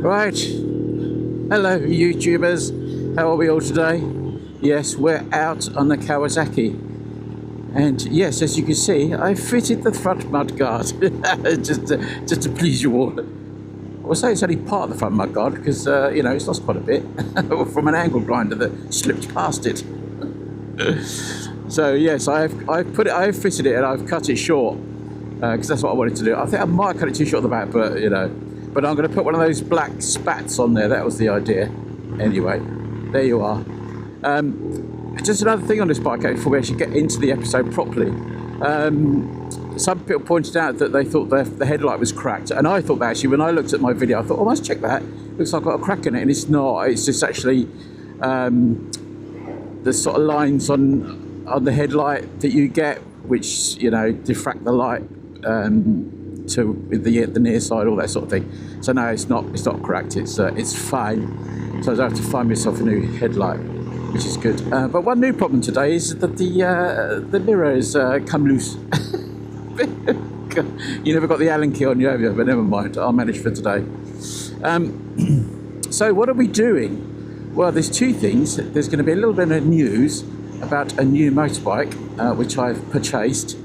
Right, hello YouTubers, how are we all today? Yes, we're out on the Kawasaki, and yes, as you can see, I fitted the front mudguard just to please you all. I will say it's only part of the front mudguard because you know, it's lost quite a bit from an angle grinder that slipped past it. So yes, I've fitted it and I've cut it short because that's what I wanted to do. I think I might cut it too short at the back, but you know. But I'm going to put one of those black spats on there. That was the idea. Anyway, there you are. Just another thing on this bike before we actually get into the episode properly. Some people pointed out that they thought the headlight was cracked, and I thought that actually when I looked at my video, I thought, oh, let's check that. Looks like I've got a crack in it, and it's not. It's just actually the sort of lines on the headlight that you get, which, you know, diffract the light to the near side, all that sort of thing. So no, it's not cracked. It's fine. So I have to find myself a new headlight, which is good. But one new problem today is that the mirror has come loose. You never got the Allen key on you, have you? But never mind. I'll manage for today. So what are we doing? Well, there's two things. There's going to be a little bit of news about a new motorbike which I've purchased,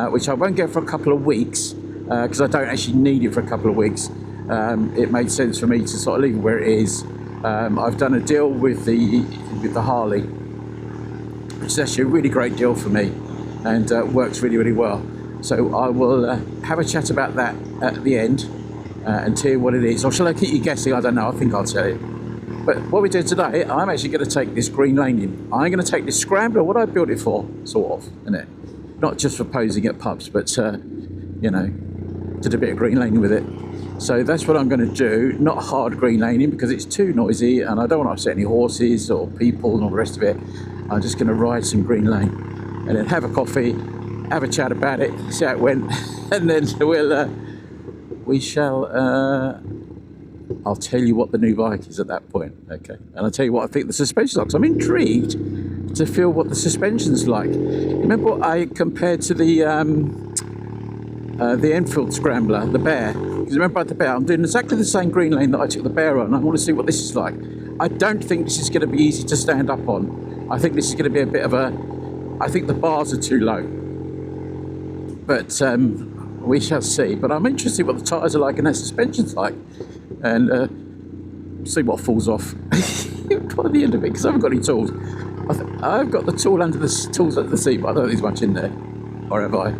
which I won't get for a couple of weeks. Because I don't actually need it for a couple of weeks. It made sense for me to sort of leave it where it is. I've done a deal with the Harley, which is actually a really great deal for me, and works really, really well. So I will have a chat about that at the end and tell you what it is. Or shall I keep you guessing? I don't know. I think I'll tell you. But what we do today, I'm actually going to take this Greenlaning. I'm going to take this Scrambler, what I built it for, sort of, isn't it? Not just for posing at pubs, but you know, did a bit of Greenlaning with it. So that's what I'm going to do. Not hard Greenlaning because it's too noisy and I don't want to upset any horses or people and all the rest of it. I'm just going to ride some Green Lane and then have a coffee, have a chat about it, see how it went, and then we shall I'll tell you what the new bike is at that point. Okay, and I'll tell you what I think the suspension's like. So I'm intrigued to feel what the suspension's like. Remember what I compared to the Enfield Scrambler, the Bear. Because remember I had the Bear, I'm doing exactly the same Green Lane that I took the Bear on. I want to see what this is like. I don't think this is going to be easy to stand up on. I think this is going to be a bit of a... I think the bars are too low. But we shall see. But I'm interested what the tyres are like and their suspension's like. And see what falls off by the end of it, because I haven't got any tools. I've got the tools under the seat, but I don't think there's much in there. Or have I?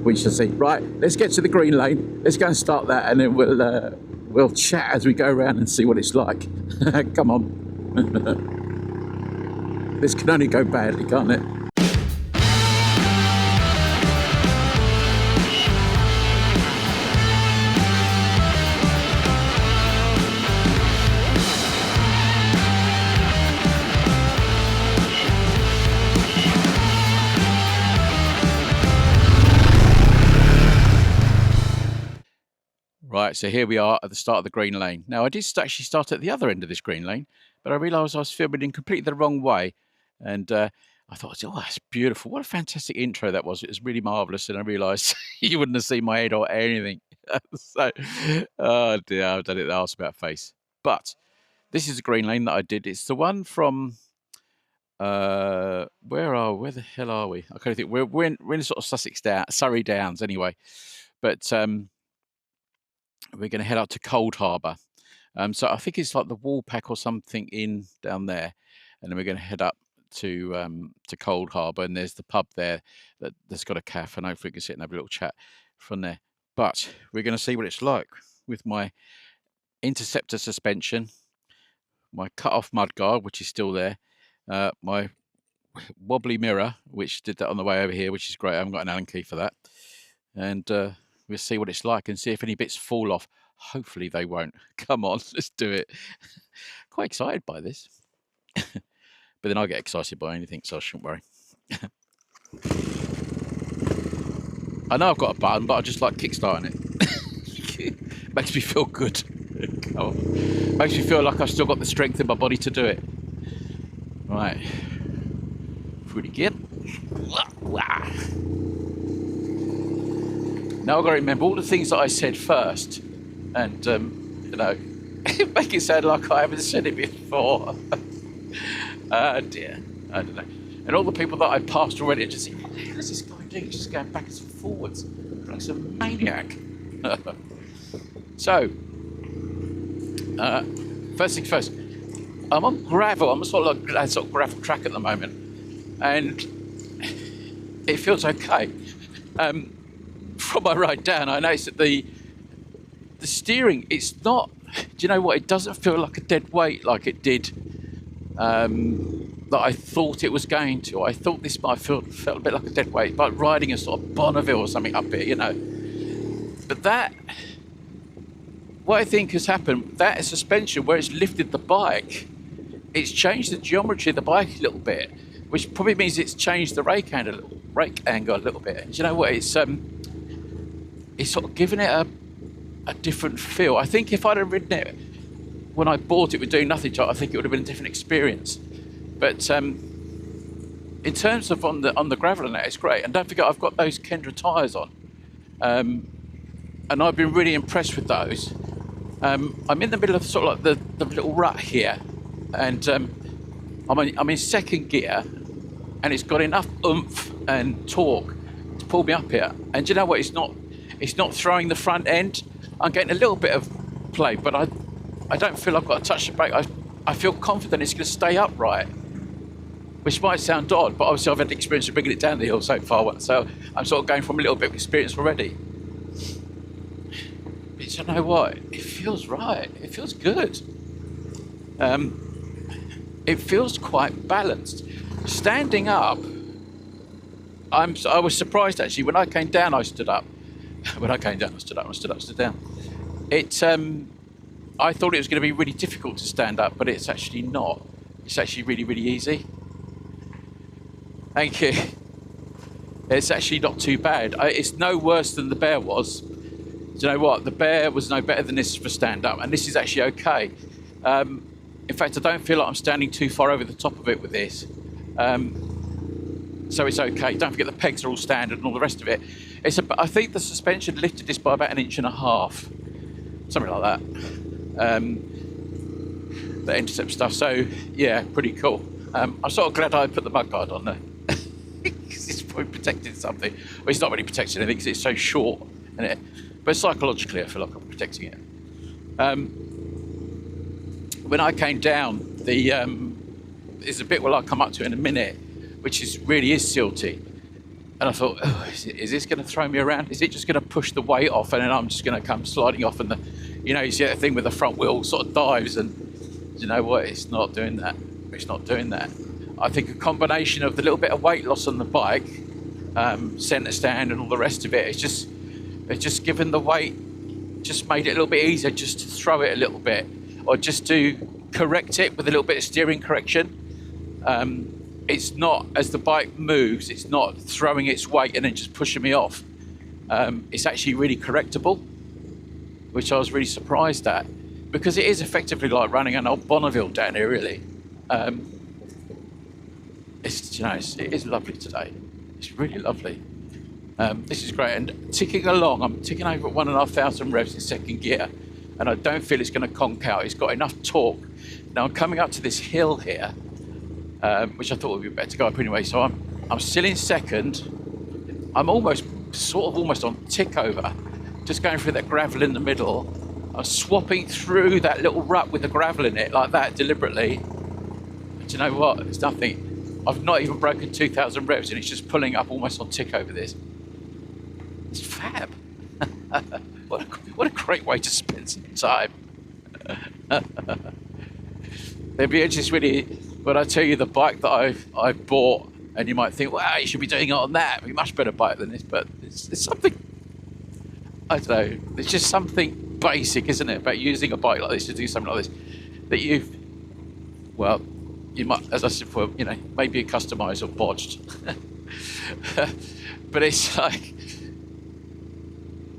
We shall see. Right, let's get to the Green Lane. Let's go and start that, and then we'll chat as we go around and see what it's like. Come on. This can only go badly, can't it? Right, so here we are at the start of the Green Lane. Now, I did actually start at the other end of this Green Lane, but I realised I was filming in completely the wrong way. And I thought, oh, that's beautiful. What a fantastic intro that was. It was really marvellous. And I realised you wouldn't have seen my head or anything. So, oh dear, I've done it the arse about face. But this is the Green Lane that I did. It's the one from... where the hell are we? I kind of think we're in sort of Surrey Downs anyway. But... we're going to head out to Cold Harbour. So I think it's like the Woolpack or something in down there. And then we're going to head up to Cold Harbour. And there's the pub there that's got a cafe. And hopefully we can sit and have a little chat from there. But we're going to see what it's like with my Interceptor suspension, my cut-off mudguard, which is still there, my wobbly mirror, which did that on the way over here, which is great. I haven't got an Allen key for that. And... we'll see what it's like and see if any bits fall off. Hopefully they won't. Come on, let's do it. Quite excited by this. But then I get excited by anything, so I shouldn't worry. I know I've got a button, but I just like kickstarting it. Makes me feel good. Come on. Makes me feel like I've still got the strength in my body to do it. Right. Pretty good. Now I've got to remember all the things that I said first, and you know, make it sound like I haven't said it before. Oh dear, I don't know. And all the people that I passed already are just saying, what the hell is this guy doing? He's just going backwards and forwards like some maniac. So, first things first, I'm on gravel. I'm sort of like a sort of gravel track at the moment, and it feels okay. From my ride down, I noticed that the steering, it's not, do you know what, it doesn't feel like a dead weight like it did, that I thought it was going to. I thought this might felt a bit like a dead weight, like riding a sort of Bonneville or something up here, you know. But that, what I think has happened, that suspension, where it's lifted the bike, it's changed the geometry of the bike a little bit, which probably means it's changed the rake angle a little bit. And do you know what, it's sort of given it a different feel. I think if I'd have ridden it when I bought it with doing nothing to it, I think it would have been a different experience. But in terms of on the gravel and that, it's great. And don't forget, I've got those Kendra tyres on, and I've been really impressed with those. I'm in the middle of sort of like the little rut here, and I'm in second gear, and it's got enough oomph and torque to pull me up here. And do you know what? It's not throwing the front end. I'm getting a little bit of play, but I don't feel I've got to touch the brake. I feel confident it's going to stay upright, which might sound odd, but obviously I've had the experience of bringing it down the hill so far, so I'm sort of going from a little bit of experience already. But you know what? It feels right. It feels good. It feels quite balanced. Standing up, I was surprised actually. When I came down, I stood up. When I came down, I stood up. I stood down. I thought it was going to be really difficult to stand up, but it's actually not. It's actually really, really easy. Thank you. It's actually not too bad. It's no worse than the Bear was. Do you know what? The Bear was no better than this for stand up, and this is actually okay. In fact, I don't feel like I'm standing too far over the top of it with this. So it's okay. Don't forget the pegs are all standard and all the rest of it. I think the suspension lifted this by about 1.5 inches, something like that. The intercept stuff. So yeah, pretty cool. I'm sort of glad I put the mud guard on there, because it's probably protecting something. Well, it's not really protecting anything because it's so short, isn't it? But psychologically, I feel like I'm protecting it. When I came down, there's a bit where I'll come up to in a minute, which really is silty. And I thought, oh, is this going to throw me around? Is it just going to push the weight off, and then I'm just going to come sliding off? And you see that thing with the front wheel sort of dives, and you know what? It's not doing that. It's not doing that. I think a combination of the little bit of weight loss on the bike, centre stand, and all the rest of it, it's just given the weight, just made it a little bit easier just to throw it a little bit, or just to correct it with a little bit of steering correction. It's not, as the bike moves, it's not throwing its weight and then just pushing me off. It's actually really correctable, which I was really surprised at, because it is effectively like running an old Bonneville down here, really. It is lovely today. It's really lovely. This is great, and ticking along, I'm ticking over at 1,500 revs in second gear, and I don't feel it's going to conk out. It's got enough torque. Now I'm coming up to this hill here, which I thought would be better to go up anyway. So I'm still in second. I'm almost on tick over, just going through that gravel in the middle. I'm swapping through that little rut with the gravel in it like that deliberately. But you know what? It's nothing. I've not even broken 2,000 revs, and it's just pulling up almost on tick over this. It's fab. What a great way to spend some time. There'd be just really, when I tell you the bike that I've bought, and you might think, wow, you should be doing it on that. It'd be a much better bike than this, but it's something, I don't know, there's just something basic, isn't it, about using a bike like this to do something like this, that you might, as I said before, maybe customised or bodged. But it's like,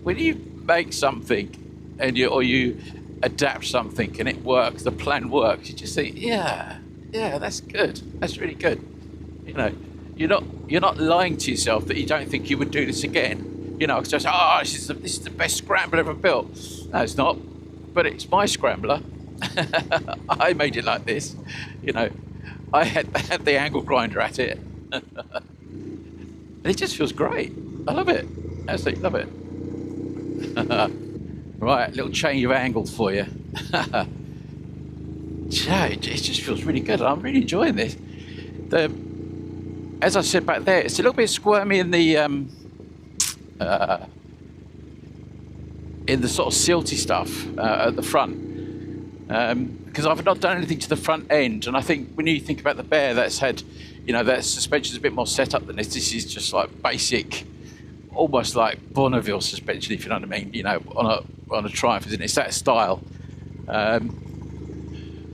when you make something and you adapt something and it works, the plan works, you just think, yeah, that's good. That's really good. You're not lying to yourself that you don't think you would do this again. It's just, this is the best Scrambler ever built. No, it's not. but it's my Scrambler. I made it like this, you know. I had the angle grinder at it. And it just feels great. I love it. Absolutely love it. Right, little change of angles for you. Yeah, it just feels really good. I'm really enjoying this. As I said back there, it's a little bit squirmy in the sort of silty stuff at the front, because I've not done anything to the front end. And I think when you think about the Bear, that's had, you know, that suspension's a bit more set up than this. This is just like basic, almost like Bonneville suspension, if you know what I mean. You know, on a Triumph, isn't it? It's that style.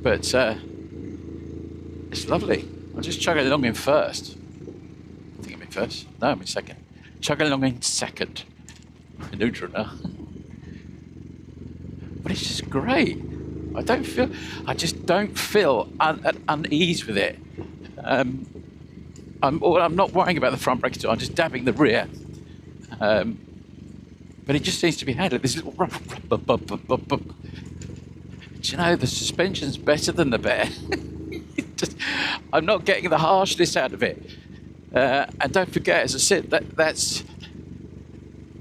But it's lovely. I'll just chug along in first. I think I'm in first. No, I'm in second. Chug along in second. Neutral now. But it's just great. I just don't feel at unease with it. I'm not worrying about the front brake at all. I'm just dabbing the rear. But it just seems to be handled. This little rub. Do you know, the suspension's better than the Bear. I'm not getting the harshness out of it. And don't forget, as I said, that's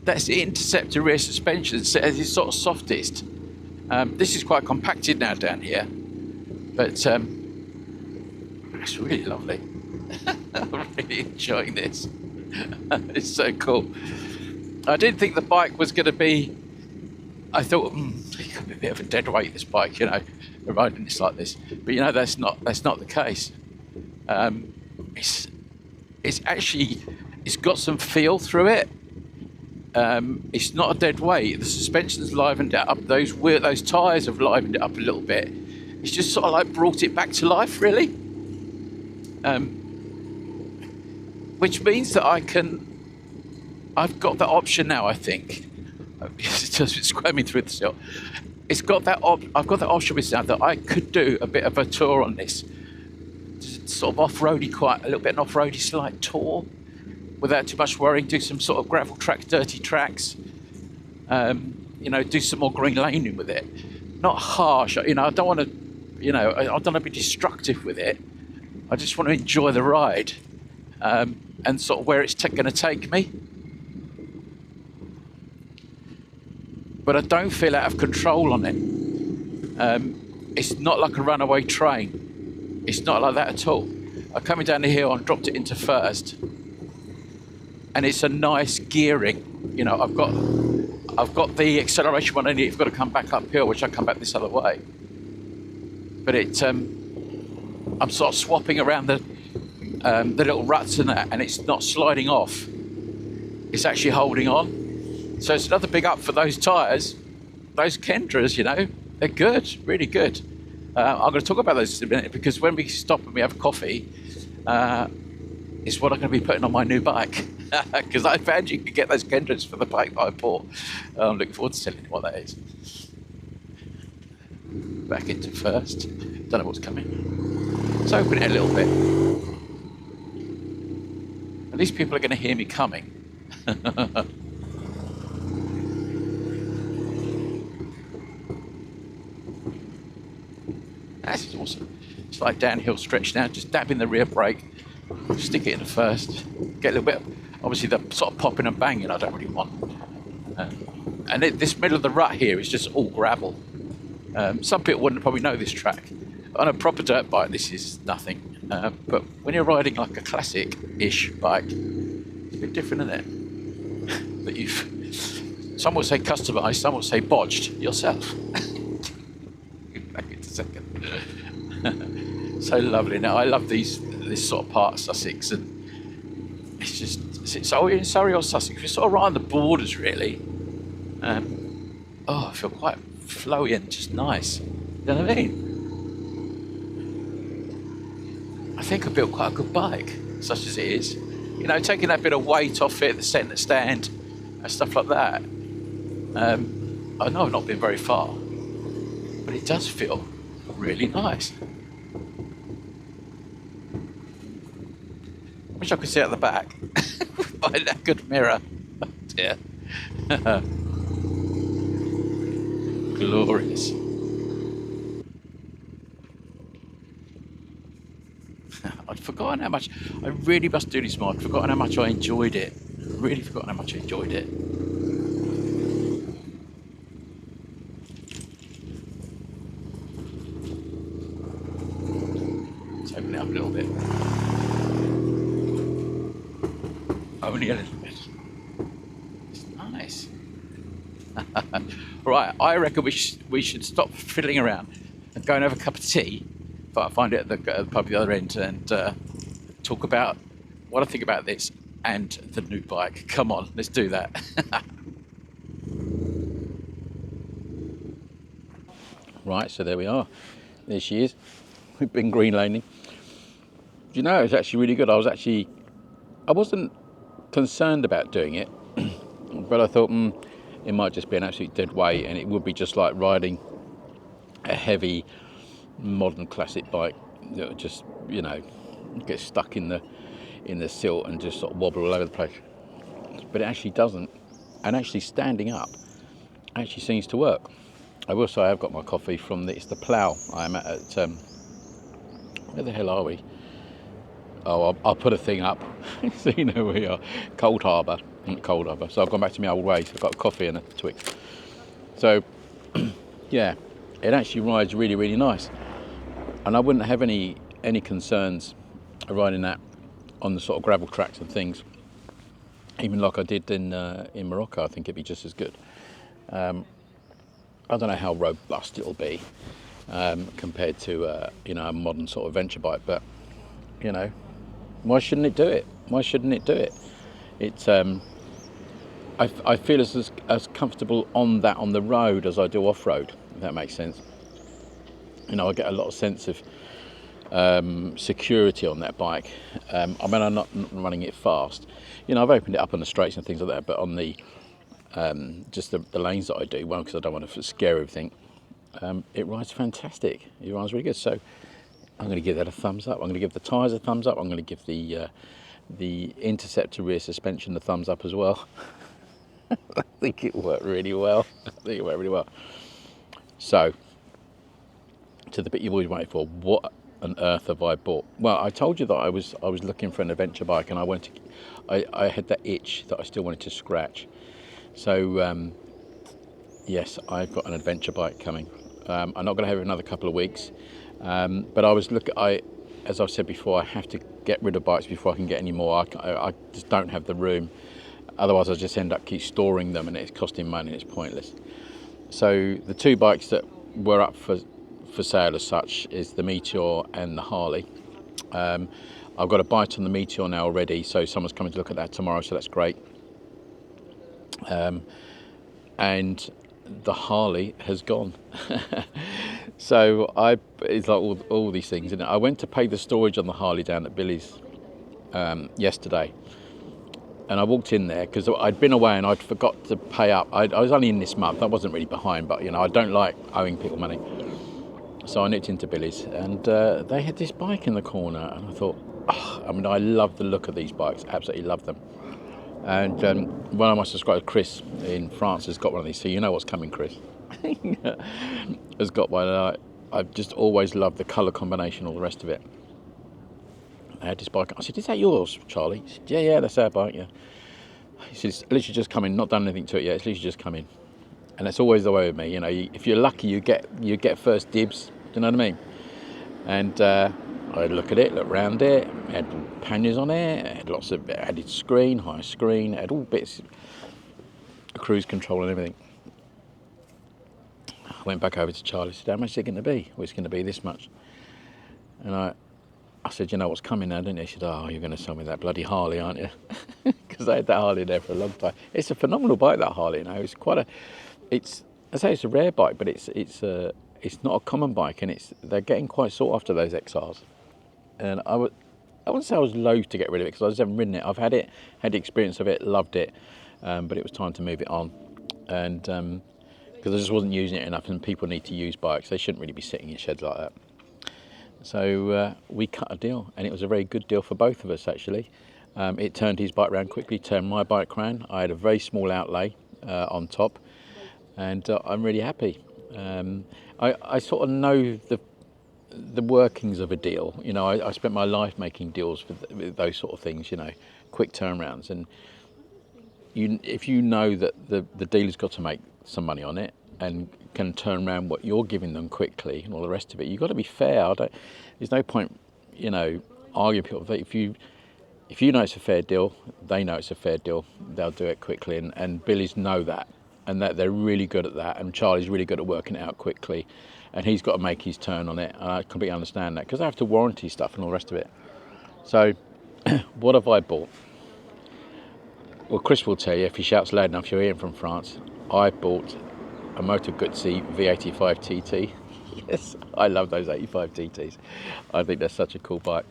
the Interceptor rear suspension. It's sort of softest. This is quite compacted now down here, but it's really lovely. I'm really enjoying this. It's so cool. I didn't think the bike was going to be. I thought it could be a bit of a dead weight, this bike, you know, riding this like this. But you know, that's not the case. It's got some feel through it. It's not a dead weight. The suspension's livened it up. Those tyres have livened it up a little bit. It's just sort of like brought it back to life, really. Which means that I've got that option now, I think. It's just squirming through the sill. I've got that option with now that I could do a bit of a tour on this. Just sort of off-roady, quite a little bit an off-roady slight tour, without too much worrying. Do some sort of gravel track, dirty tracks. You know, do some more Greenlaning with it. Not harsh. You know, I don't want to. You know, I don't want to be destructive with it. I just want to enjoy the ride, and sort of where it's going to take me. But I don't feel out of control on it. It's not like a runaway train. It's not like that at all. I'm coming down the hill and dropped it into first, and it's a nice gearing. You know, I've got the acceleration when I need. I've got to come back uphill, which I come back this other way. But I'm sort of swapping around the little ruts and that, and it's not sliding off. It's actually holding on. So it's another big up for those tyres, those Kendras, you know, they're good, really good. I'm going to talk about those in a minute, because when we stop and we have coffee, it's what I'm going to be putting on my new bike. Because I found you could get those Kendras for the bike that I bought. I'm looking forward to telling you what that is. Back into first. Don't know what's coming. Let's open it a little bit. At least people are going to hear me coming. This is awesome. It's like downhill stretch now, just dabbing the rear brake, stick it in the first, get a little bit, obviously the sort of popping and banging I don't really want. And this middle of the rut here is just all gravel. Some people wouldn't probably know this track. On a proper dirt bike, this is nothing. But when you're riding like a classic-ish bike, it's a bit different, isn't it? That some would say customised, some would say bodged yourself. Back in a second. So lovely. Now I love this sort of part of Sussex, and it's just so in Surrey or Sussex, we're sort of right on the borders, really. I feel quite flowy and just nice. You know what I mean? I think I built quite a good bike, such as it is. You know, taking that bit of weight off it, the centre stand, and stuff like that. I know I've not been very far, but it does feel really nice. Wish I could see out the back by that good mirror. Oh dear. Glorious. I'd forgotten how much, I really must do this more, I'd forgotten how much I enjoyed it. Really forgotten how much I enjoyed it. Let's open it up a little bit. Only a little bit. It's nice. Right, I reckon we should stop fiddling around and go and have a cup of tea, but I find it at the pub at the other end, and talk about what I think about this and the new bike. Come on, let's do that. Right, so there we are. There she is. We've been greenlaning. Do you know, it's actually really good. I wasn't concerned about doing it, but I thought it might just be an absolute dead weight, and it would be just like riding a heavy modern classic bike that would just, you know, get stuck in the silt and just sort of wobble all over the place. But it actually doesn't, and actually standing up actually seems to work. I will say I've got my coffee from it's the Plough I'm at where the hell are we? Oh, I'll put a thing up so you know where we are. Cold Harbour. So I've gone back to my old ways. I've got a coffee and a Twix. So yeah, it actually rides really, really nice, and I wouldn't have any concerns riding that on the sort of gravel tracks and things. Even like I did in Morocco, I think it'd be just as good. I don't know how robust it'll be compared to you know, a modern sort of adventure bike, but you know, why shouldn't it do it? Why shouldn't it do it? It's I feel as comfortable on the road as I do off road, if that makes sense. You know, I get a lot of sense of security on that bike. I mean, I'm not running it fast. You know, I've opened it up on the straights and things like that, but on the just the lanes that I do, well, because I don't want to scare everything, it rides fantastic. It rides really good. So I'm going to give that a thumbs up. I'm going to give the tyres a thumbs up. I'm going to give the Interceptor rear suspension a thumbs up as well. I think it worked really well. So, to the bit you've always waited for, what on earth have I bought? Well, I told you that I was looking for an adventure bike, and I had that itch that I still wanted to scratch. So yes, I've got an adventure bike coming. I'm not going to have it another couple of weeks, but as I've said before, I have to get rid of bikes before I can get any more. I just don't have the room. Otherwise, I just end up keep storing them, and it's costing money, and it's pointless. So the two bikes that were up for sale as such is the Meteor and the Harley. I've got a bite on the Meteor now already, so someone's coming to look at that tomorrow, so that's great. And the Harley has gone. So it's like all these things. And I went to pay the storage on the Harley down at Billy's yesterday. And I walked in there because I'd been away and I'd forgot to pay up. I was only in this month. I wasn't really behind, but you know, I don't like owing people money. So I nipped into Billy's, and they had this bike in the corner, and I thought, oh, I mean, I love the look of these bikes. Absolutely love them. And one of my subscribers, Chris in France, has got one of these. So you know what's coming, Chris. Has got one. I've just always loved the colour combination, all the rest of it. I had this bike. I said, "Is that yours, Charlie?" He said, "Yeah, that's our bike, yeah." He said, "It's literally just come in, not done anything to it yet. It's literally just come in." And that's always the way with me. You know, if you're lucky, you get first dibs. Do you know what I mean? And I'd look at it, look round it. It had panniers on it. It had lots of added screen, high screen. It had all bits, cruise control and everything. I went back over to Charlie. Said, "How much is it going to be?" "Well, it's going to be this much." And I said, "You know what's coming now, don't you?" He said, "Oh, you're going to sell me that bloody Harley, aren't you?" Because I had that Harley there for a long time. It's a phenomenal bike, that Harley. You know, I say it's a rare bike, but it's not a common bike, and they're getting quite sought after, those XRs. And I wouldn't say I was loath to get rid of it because I just haven't ridden it. I've had it, had the experience of it, loved it, but it was time to move it on, and because I just wasn't using it enough. And people need to use bikes; they shouldn't really be sitting in sheds like that. So we cut a deal, and it was a very good deal for both of us, actually. It turned his bike round quickly, turned my bike round. I had a very small outlay on top, and I'm really happy. I sort of know the workings of a deal. You know, I spent my life making deals with those sort of things. You know, quick turnarounds, and if you know that the dealer's got to make some money on it and can turn around what you're giving them quickly and all the rest of it, you've got to be fair. There's no point, you know, arguing people. If you know it's a fair deal, they know it's a fair deal, they'll do it quickly, and Billy's know that, and that they're really good at that, and Charlie's really good at working it out quickly, and he's got to make his turn on it, and I completely understand that, because I have to warranty stuff and all the rest of it. So, what have I bought? Well, Chris will tell you, if he shouts loud enough, you'll hear him from France. I bought a Moto Guzzi V85 TT. Yes, I love those 85 TTs. I think they're such a cool bike.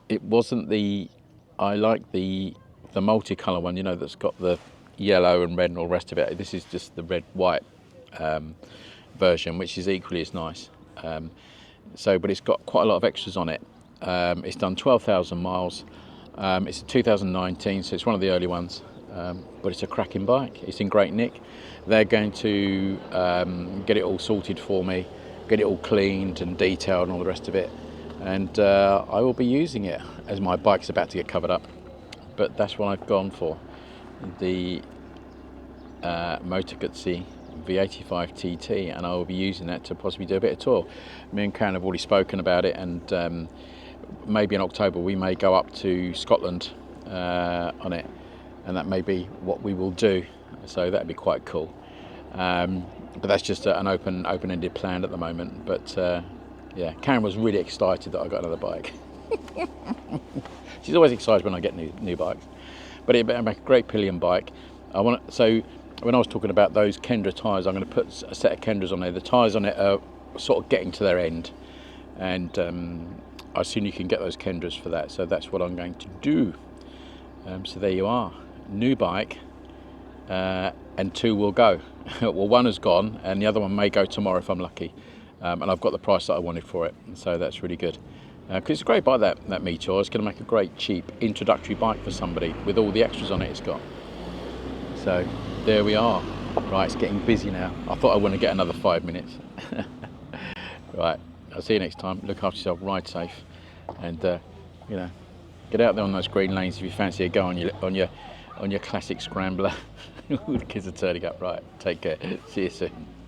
It wasn't I like the multicolour one, you know, that's got the yellow and red and all the rest of it. This is just the red-white version, which is equally as nice. But it's got quite a lot of extras on it. It's done 12,000 miles. It's a 2019, so it's one of the early ones, but it's a cracking bike. It's in great nick. They're going to get it all sorted for me, get it all cleaned and detailed and all the rest of it, and I will be using it as my bike's about to get covered up. But that's what I've gone for, the Moto Guzzi V85 TT, and I will be using that to possibly do a bit of tour. Me and Karen have already spoken about it, and maybe in October we may go up to Scotland on it, and that may be what we will do, so that'd be quite cool. But that's just an open-ended plan at the moment. But yeah, Karen was really excited that I got another bike. She's always excited when I get new bikes, but it'll make a great pillion bike. So when I was talking about those Kendra tyres, I'm going to put a set of Kendras on there. The tyres on it are sort of getting to their end, and I assume you can get those Kendras for that, so that's what I'm going to do. So there you are, new bike, and two will go. Well, one has gone, and the other one may go tomorrow if I'm lucky, and I've got the price that I wanted for it, so that's really good. Because it's a great bike, that Meteor. It's going to make a great cheap introductory bike for somebody with all the extras on it it's got. So there we are. Right, it's getting busy now. I thought I wouldn't get another 5 minutes. Right, I'll see you next time. Look after yourself, ride safe, and you know, get out there on those green lanes if you fancy a go on your classic Scrambler. All the kids are turning up. Right, take care. See you soon.